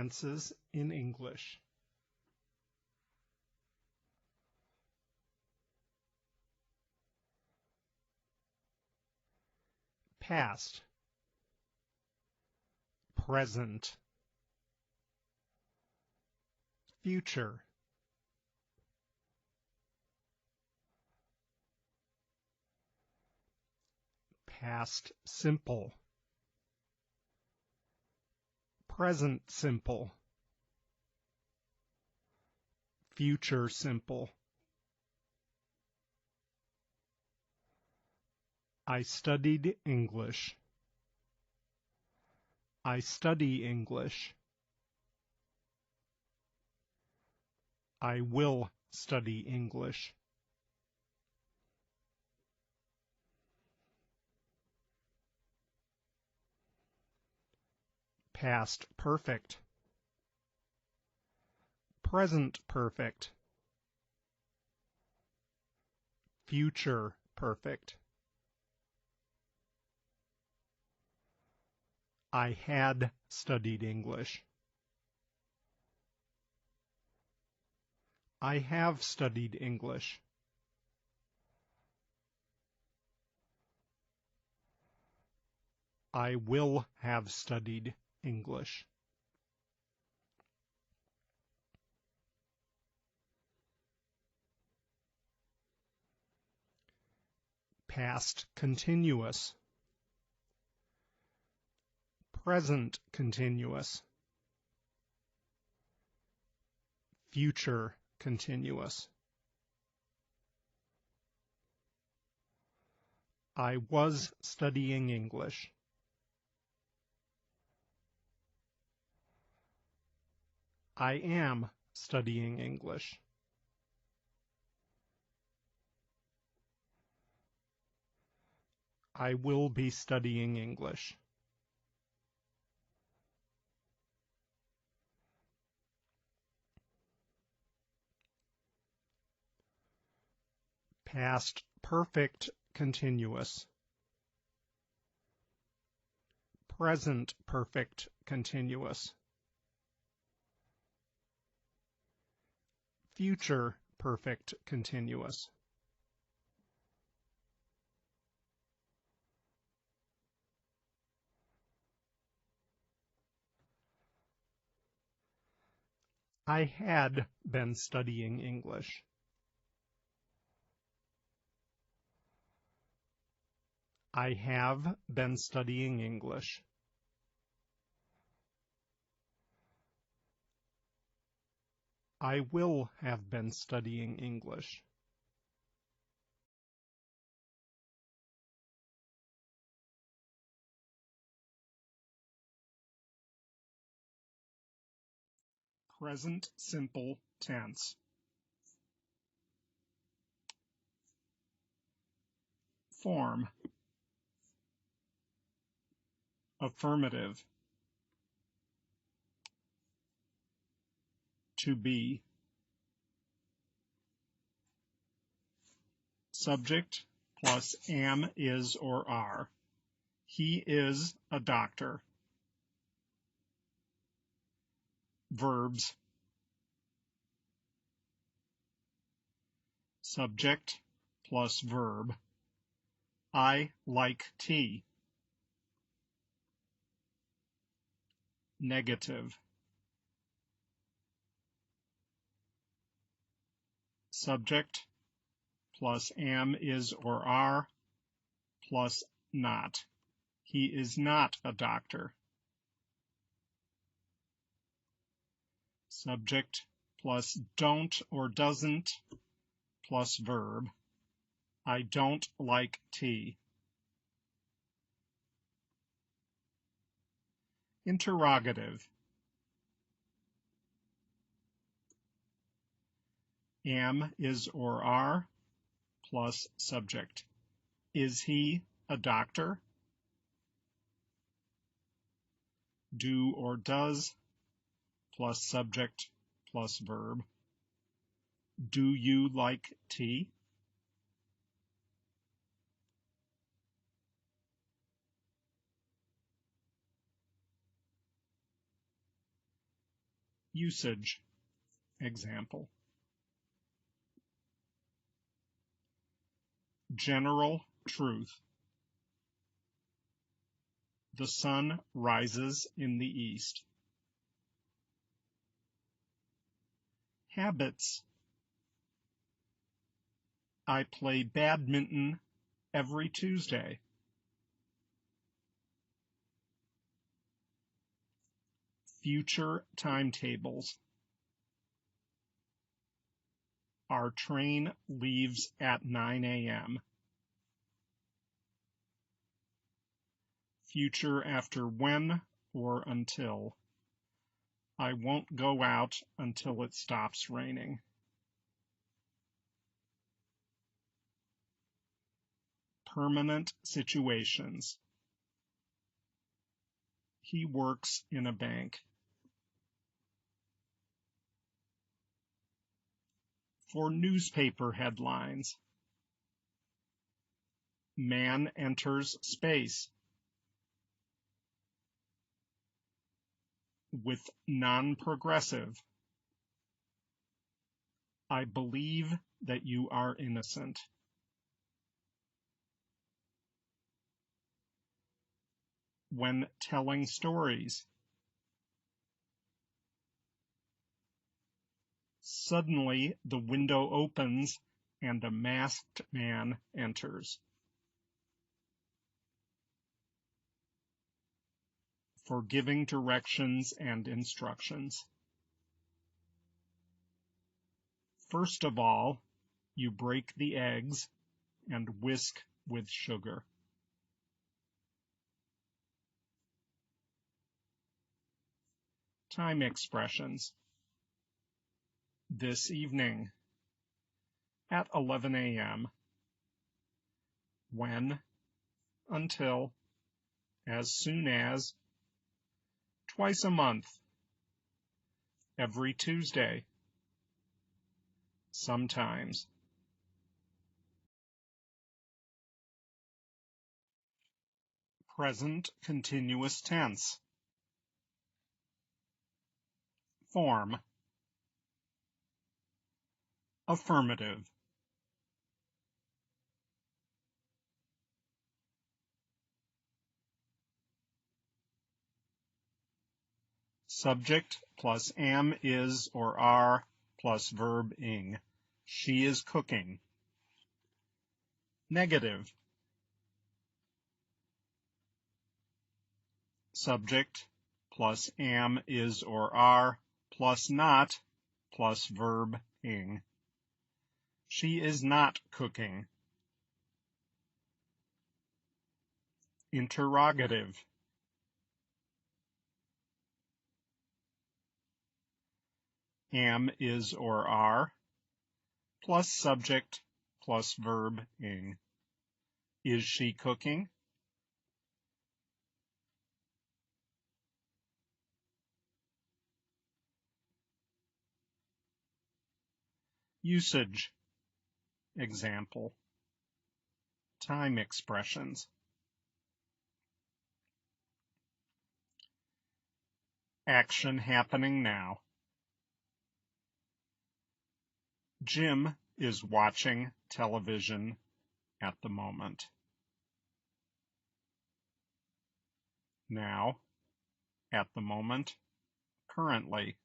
tenses in English. Past, present, future, past simple, present simple, future simple. I studied English. I study English. I will study English. Past perfect, present perfect, future perfect. I had studied English. I have studied English. I will have studied English. Past continuous, present continuous, future continuous. I was studying English. I am studying English. I will be studying English. Past perfect continuous, present perfect continuous, future perfect continuous. I had been studying English. I have been studying English. I will have been studying English. Present simple tense. Form. Affirmative. To be. Subject plus am, is, or are. He is a doctor. Verbs. Subject plus verb. I like tea. Negative. Subject plus am, is, or are plus not. He is not a doctor. Subject plus don't or doesn't plus verb. I don't like tea. Interrogative. Am, is, or are plus subject. Is he a doctor? Do or does plus subject plus verb. Do you like tea? Usage. Example. General truth. The sun rises in the east. Habits. I play badminton every Tuesday. Future timetables. Our train leaves at 9 a.m. Future after when or until. I won't go out until it stops raining. Permanent situations. He works in a bank. For newspaper headlines. Man enters space. With non-progressive. I believe that you are innocent. When telling stories. Suddenly the window opens and a masked man enters. For giving directions and instructions. First of all, you break the eggs and whisk with sugar. Time expressions. This evening. At 11 a.m. When, until, as soon as, twice a month, every Tuesday, sometimes. Present continuous tense. Form. Affirmative. Subject plus am, is, or are plus verb ing. She is cooking. Negative. Subject plus am, is, or are plus not plus verb ing. She is not cooking. Interrogative. Am, is, or are plus subject plus verb ing. Is she cooking? Usage. Example. Time expressions. Action happening now. Jim is watching television at the moment. Now, at the moment, currently.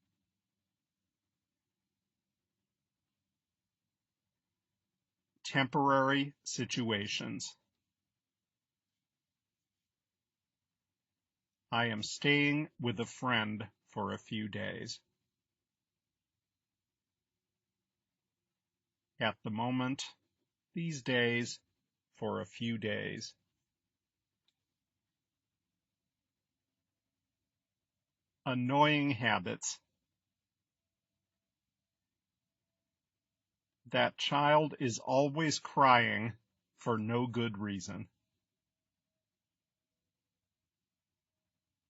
Temporary situations. I am staying with a friend for a few days. At the moment, these days, for a few days. Annoying habits. That child is always crying for no good reason.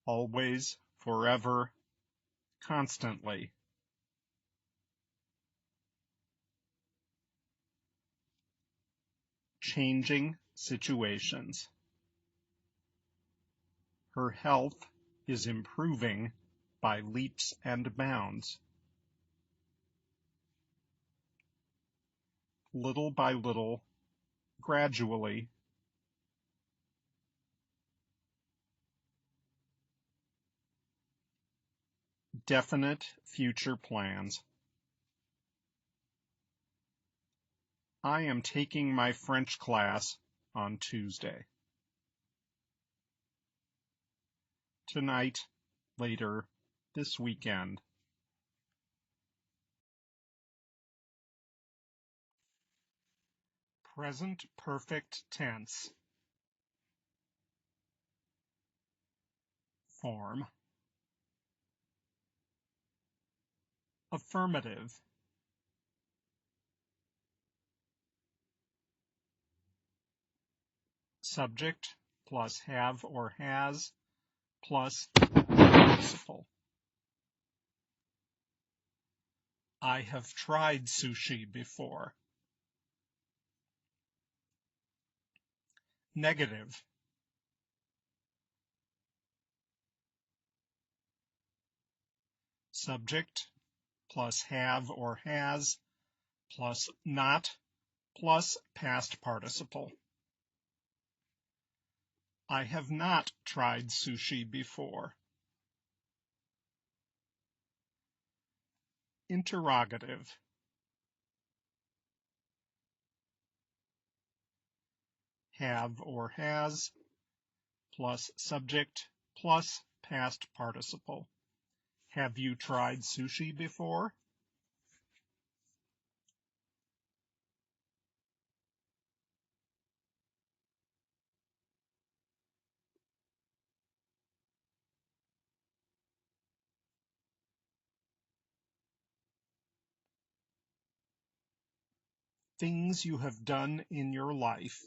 Always, forever, constantly. Changing situations. Her health is improving by leaps and bounds. Little by little, gradually. Definite future plans. I am taking my French class on Tuesday. Tonight, later, this weekend. Present perfect tense. Form. Affirmative. Subject plus have or has plus participle. I have tried sushi before. Negative. Subject plus have or has plus not plus past participle. I have not tried sushi before. Interrogative. Have or has plus subject plus past participle. Have you tried sushi before? Things you have done in your life.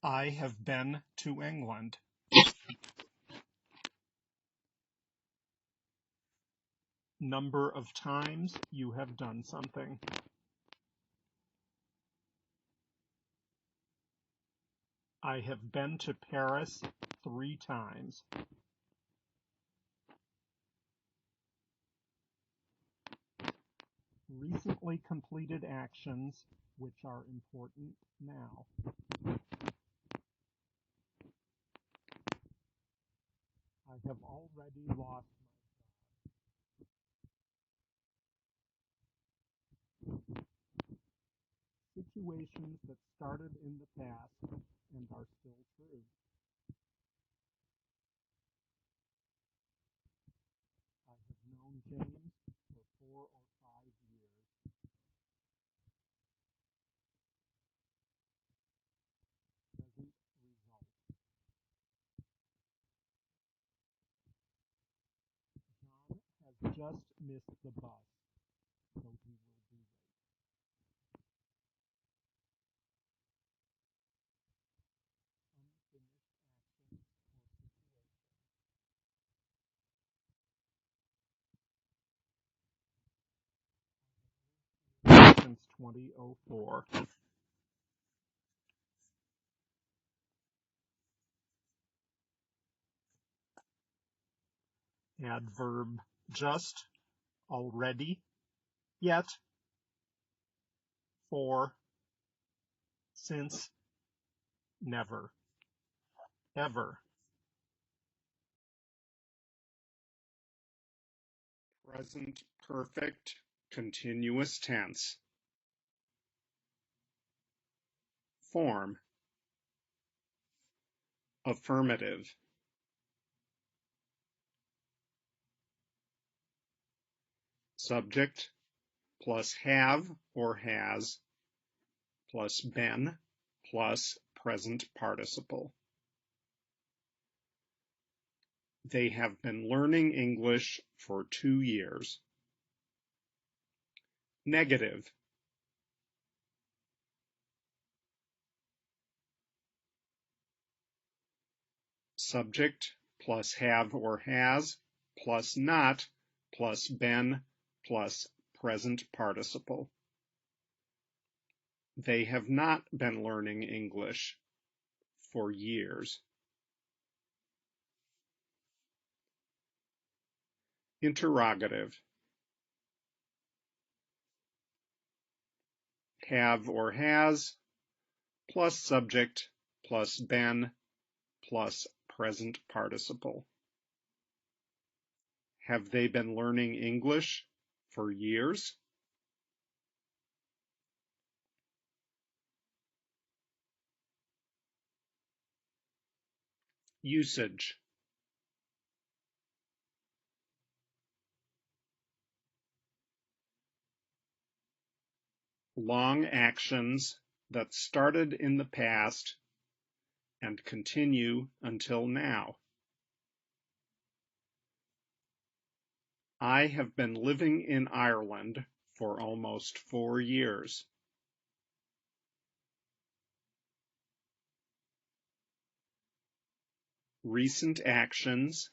I have been to England. Number of times you have done something. I have been to Paris 3 times. Recently completed actions which are important now. I have already lost my job. Situations that started in the past and are still true. I have known James for 4 or 5 years. Present result. John has just missed the bus, so he will be late. Unfinished actions since 2004. Adverb just, already, yet, for, since, never, ever. Present perfect continuous tense. Form. Affirmative. Subject plus have or has plus been plus present participle. They have been learning English for 2 years. Negative. Subject plus have or has plus not plus been plus present participle. They have not been learning English for years. Interrogative. Have or has plus subject plus been plus present participle. Have they been learning English for years? Usage. Long actions that started in the past and continue until now. I have been living in Ireland for almost 4 years. Recent actions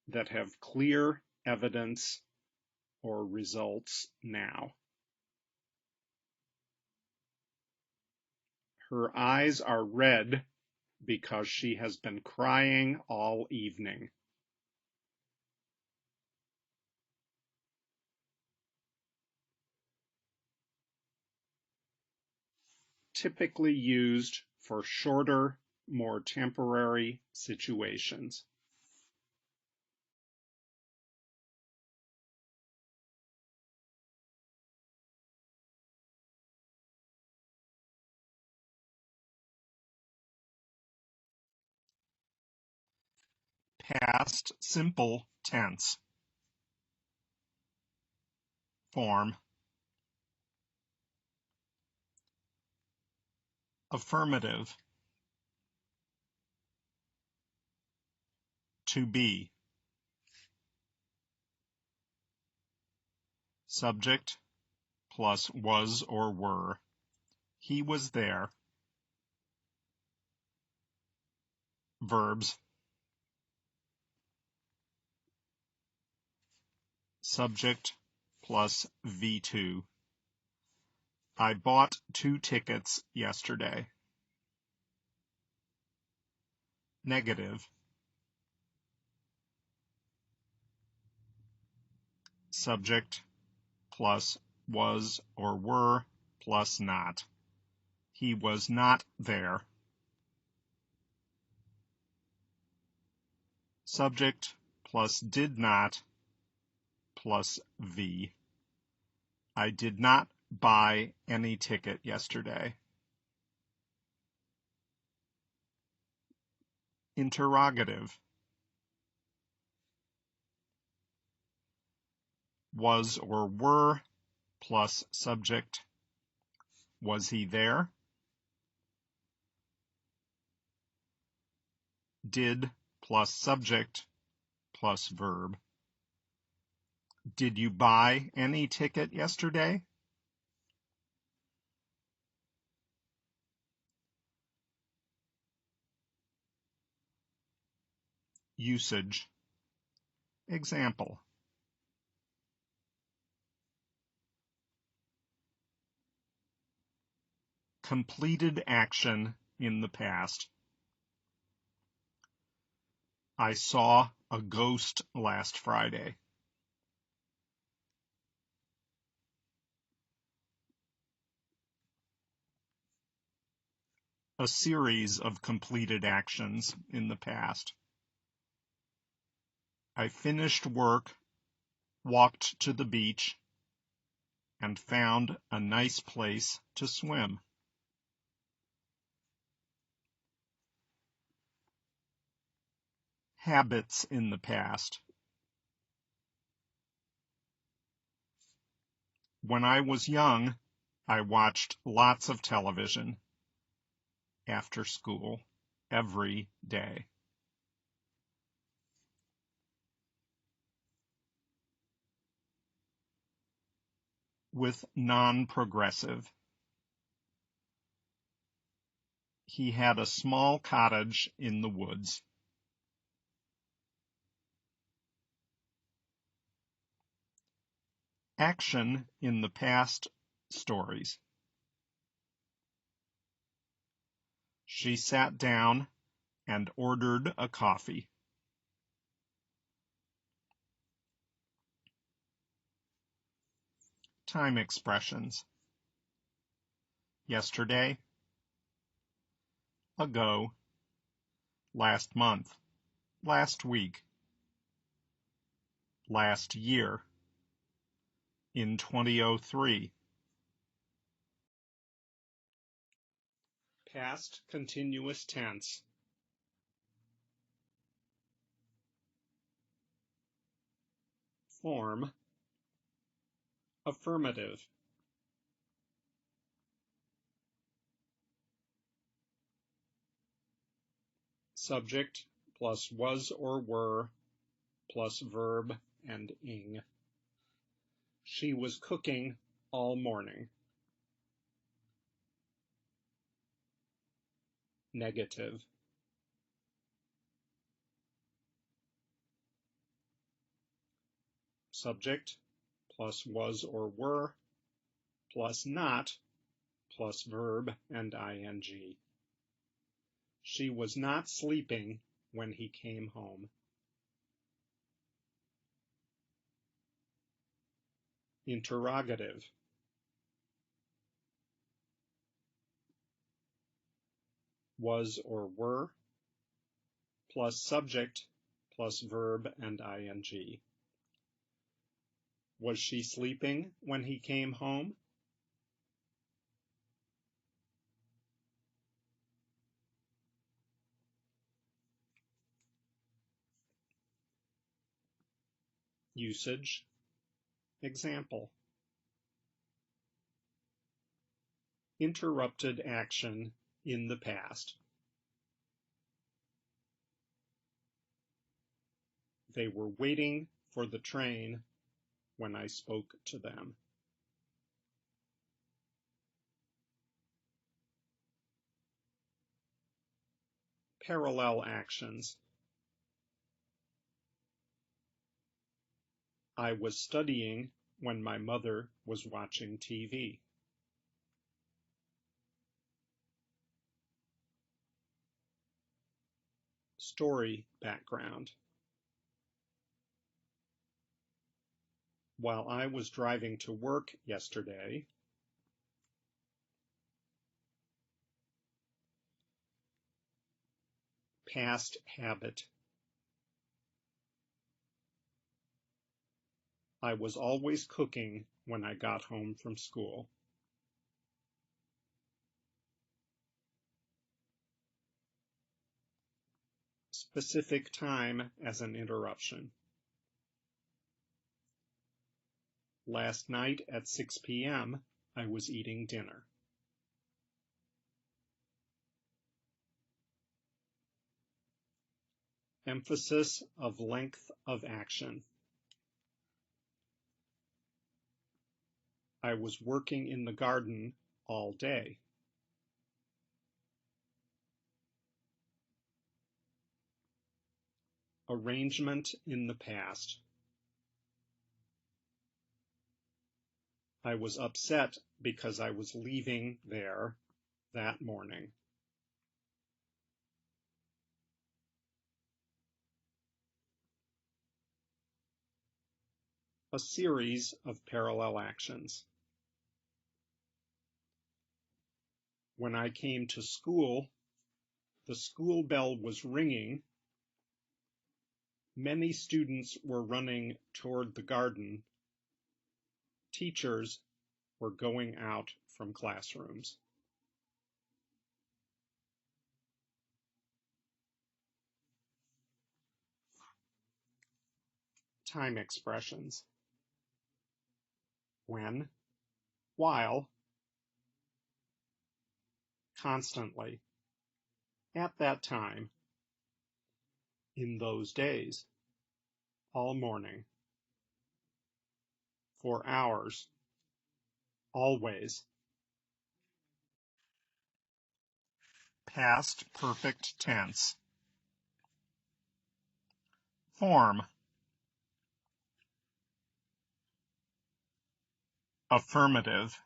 that have clear evidence or results now. Her eyes are red because she has been crying all evening. Typically used for shorter, more temporary situations. Past simple tense. Form. Affirmative. To be. Subject plus was or were. He was there. Verbs. Subject plus V2. I bought 2 tickets yesterday. Negative. Subject plus was or were plus not. He was not there. Subject plus did not plus V. I did not buy any ticket yesterday. Interrogative. Was or were plus subject. Was he there? Did plus subject plus verb. Did you buy any ticket yesterday? Usage. Example. Completed action in the past. I saw a ghost last Friday. A series of completed actions in the past. I finished work, walked to the beach, and found a nice place to swim. Habits in the past. When I was young, I watched lots of television after school every day. With non-progressive. He had a small cottage in the woods. Action in the past stories. She sat down and ordered a coffee. Time expressions. Yesterday, ago, last month, last week, last year, in 2003. Past continuous tense. Form, affirmative. Subject plus was or were plus verb and ing. She was cooking all morning. Negative. Subject plus was or were plus not plus verb and ing. She was not sleeping when he came home. Interrogative. Was or were plus subject plus verb and ing. Was she sleeping when he came home? Usage. Example. Interrupted action in the past. They were waiting for the train when I spoke to them. Parallel actions. I was studying when my mother was watching TV. Story background. While I was driving to work yesterday, past habit. I was always cooking when I got home from school. Specific time as an interruption. Last night at 6 p.m., I was eating dinner. Emphasis of length of action. I was working in the garden all day. Arrangement in the past. I was upset because I was leaving there that morning. A series of parallel actions. When I came to school, the school bell was ringing. Many students were running toward the garden. Teachers were going out from classrooms. Time expressions. When, while, constantly, at that time, in those days, all morning, for hours, always. Past perfect tense. Form. Affirmative.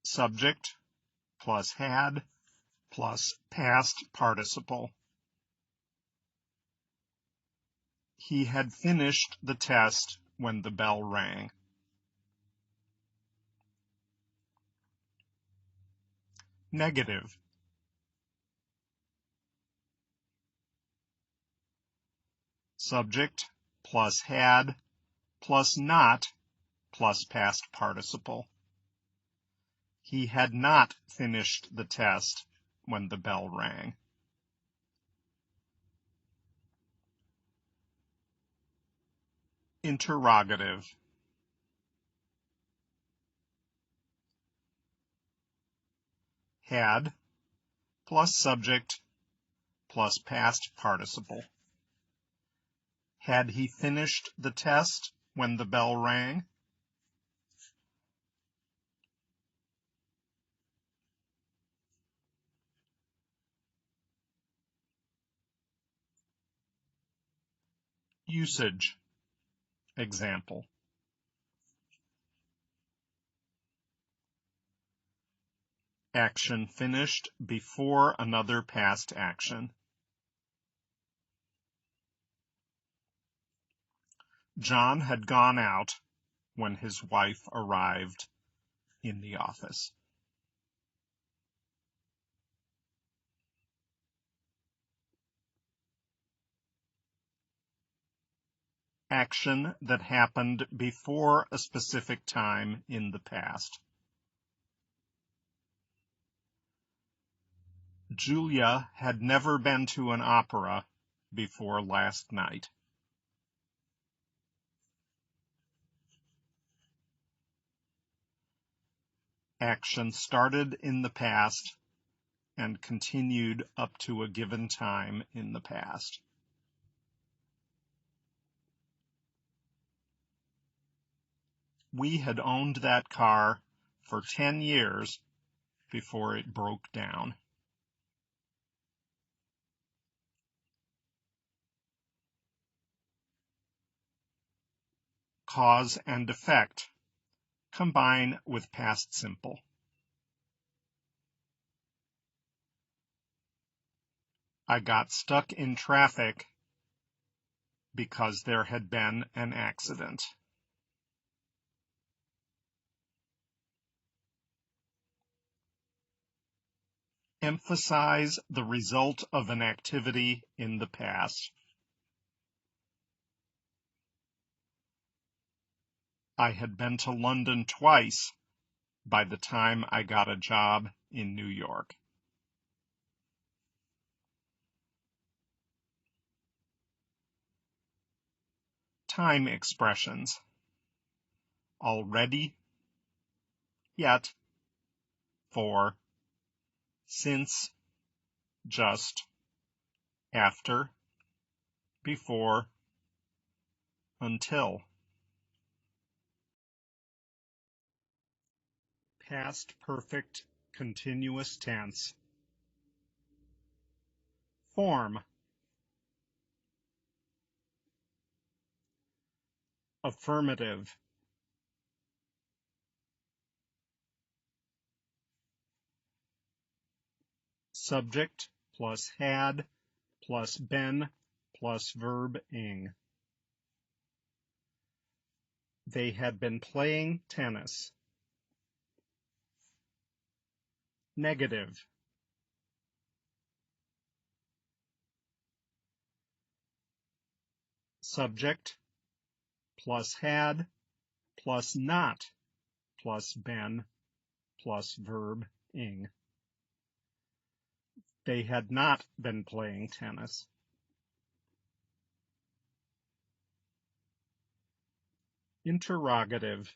Subject plus had plus past participle. He had finished the test when the bell rang. Negative. Subject plus had plus not plus past participle. He had not finished the test when the bell rang. Interrogative. Had plus subject plus past participle. Had he finished the test when the bell rang? Usage. Example. Action finished before another past action. John had gone out when his wife arrived in the office. Action that happened before a specific time in the past. Julia had never been to an opera before last night. Action started in the past and continued up to a given time in the past. We had owned that car for 10 years before it broke down. Cause and effect combine with past simple. I got stuck in traffic because there had been an accident. Emphasize the result of an activity in the past. I had been to London twice by the time I got a job in New York. Time expressions. Already, yet, for, since, just, after, before, until. Past perfect continuous tense. Form. Affirmative. Subject plus had plus been plus verb ing. They had been playing tennis. Negative. Subject plus had plus not plus been plus verb ing. They had not been playing tennis. Interrogative.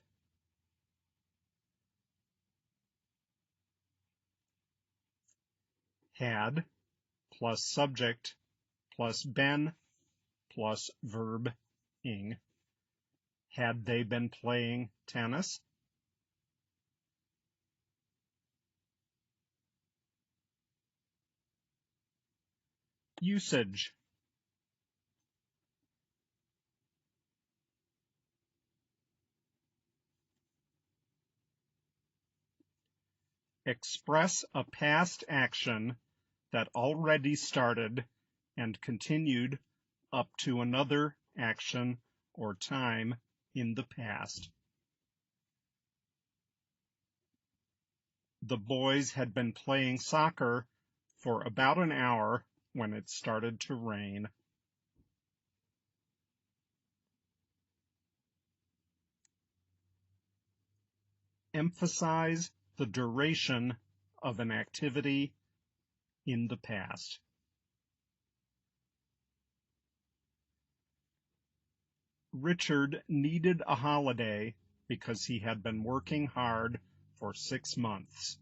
Had plus subject plus been plus verb ing. Had they been playing tennis? Usage. Express a past action that already started and continued up to another action, or time in the past. The boys had been playing soccer for about an hour when it started to rain. Emphasize the duration of an activity in the past. Richard needed a holiday because he had been working hard for 6 months.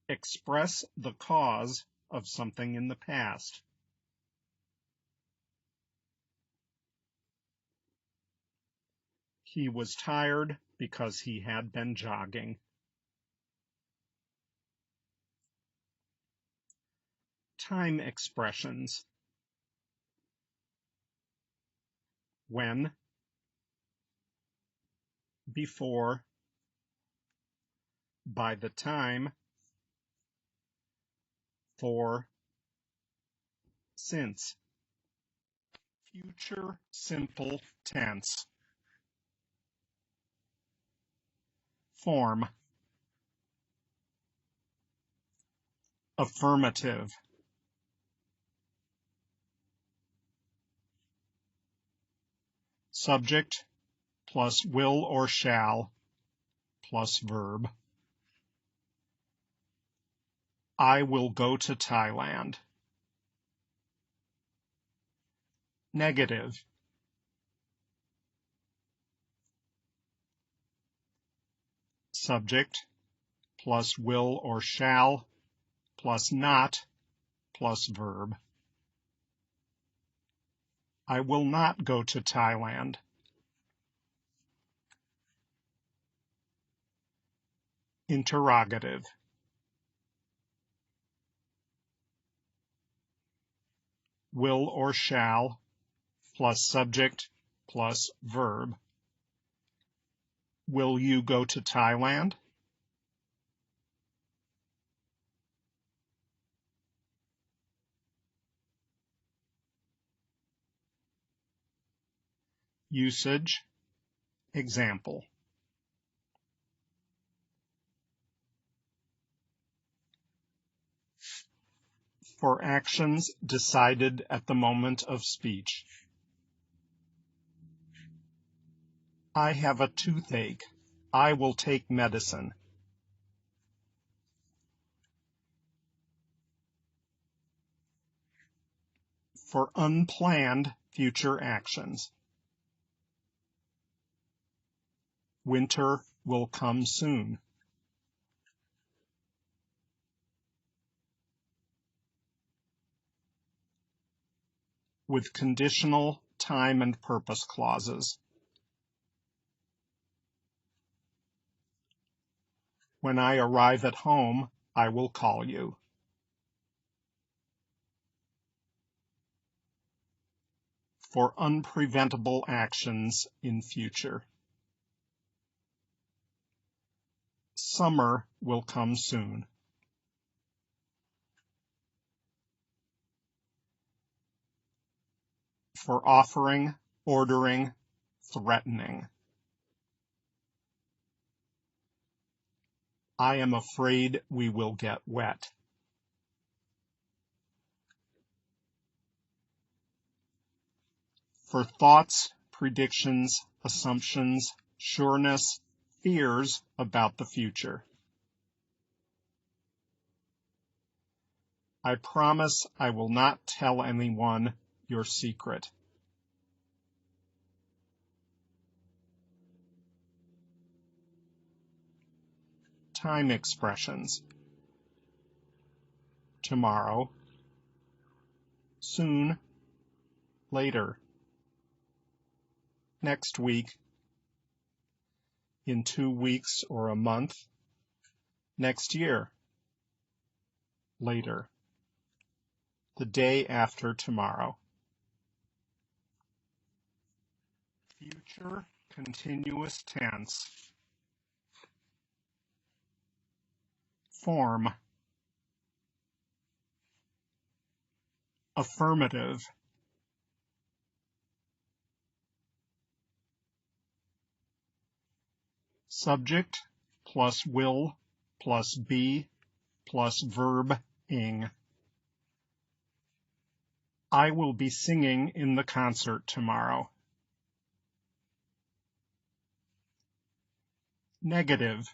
Express the cause of something in the past. He was tired because he had been jogging. Time expressions. When, before, by the time, for, since. Future simple tense. Form. Affirmative. Subject plus will or shall plus verb. I will go to Thailand. Negative. Subject plus will or shall plus not plus verb. I will not go to Thailand. Interrogative. Will or shall plus subject plus verb. Will you go to Thailand? Usage. Example. For actions decided at the moment of speech. I have a toothache. I will take medicine. For unplanned future actions. Winter will come soon. With conditional time and purpose clauses. When I arrive at home, I will call you. For unpreventable actions in future. Summer will come soon. For offering, ordering, threatening. I am afraid we will get wet. For thoughts, predictions, assumptions, sureness, fears about the future. I promise I will not tell anyone your secret. Time expressions. Tomorrow, soon, later, next week, in 2 weeks or a month, next year, later, the day after tomorrow. Future continuous tense. form. Affirmative. Subject plus will plus be plus verb ing. I will be singing in the concert tomorrow. Negative.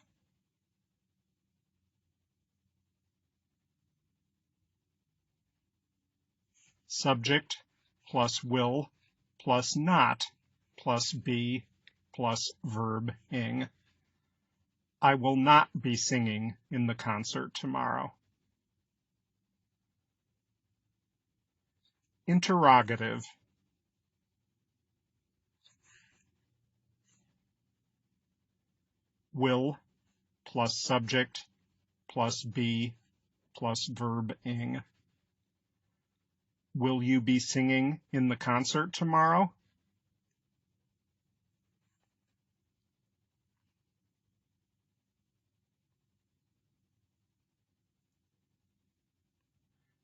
Subject plus will plus not plus be plus verb ing. I will not be singing in the concert tomorrow. Interrogative. Will plus subject plus be plus verb ing. Will you be singing in the concert tomorrow?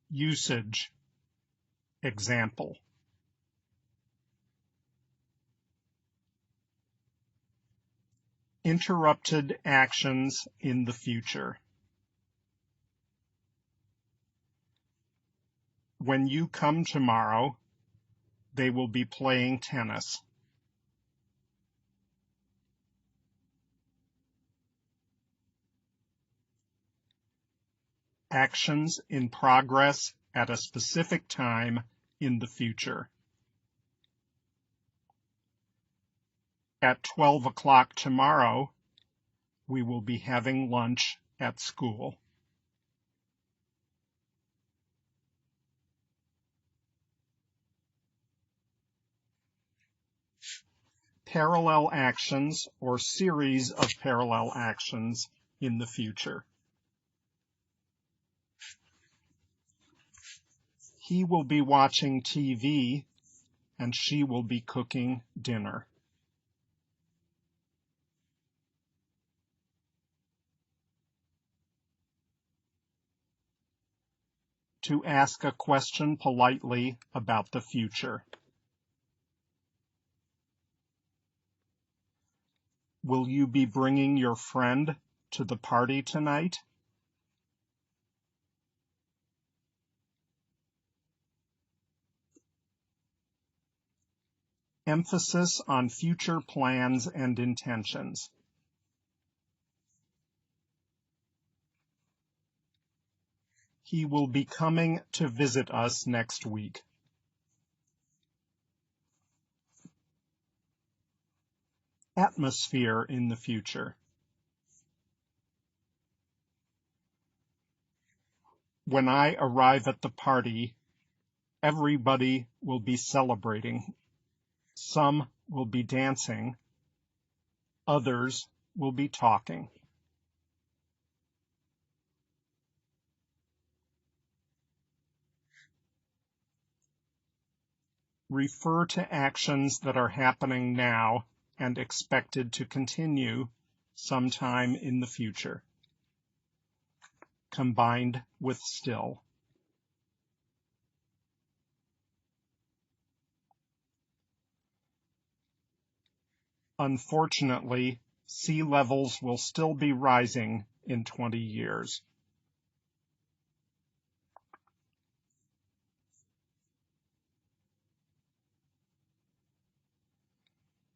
Usage. Example. Interrupted actions in the future. When you come tomorrow, they will be playing tennis. Actions in progress at a specific time in the future. At 12 o'clock tomorrow, we will be having lunch at school. Parallel actions or series of parallel actions in the future. He will be watching TV and she will be cooking dinner. To ask a question politely about the future. Will you be bringing your friend to the party tonight? Emphasis on future plans and intentions. He will be coming to visit us next week. Atmosphere in the future. When I arrive at the party, everybody will be celebrating. Some will be dancing. Others will be talking. Refer to actions that are happening now and expected to continue sometime in the future, combined with still. Unfortunately, sea levels will still be rising in 20 years.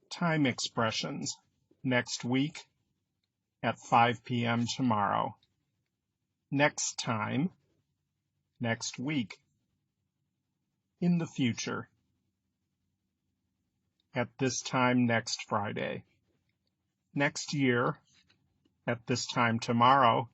Time expressions. Next week at 5 p.m. tomorrow. Next time, next week. In the future, at this time next Friday. Next year, at this time tomorrow.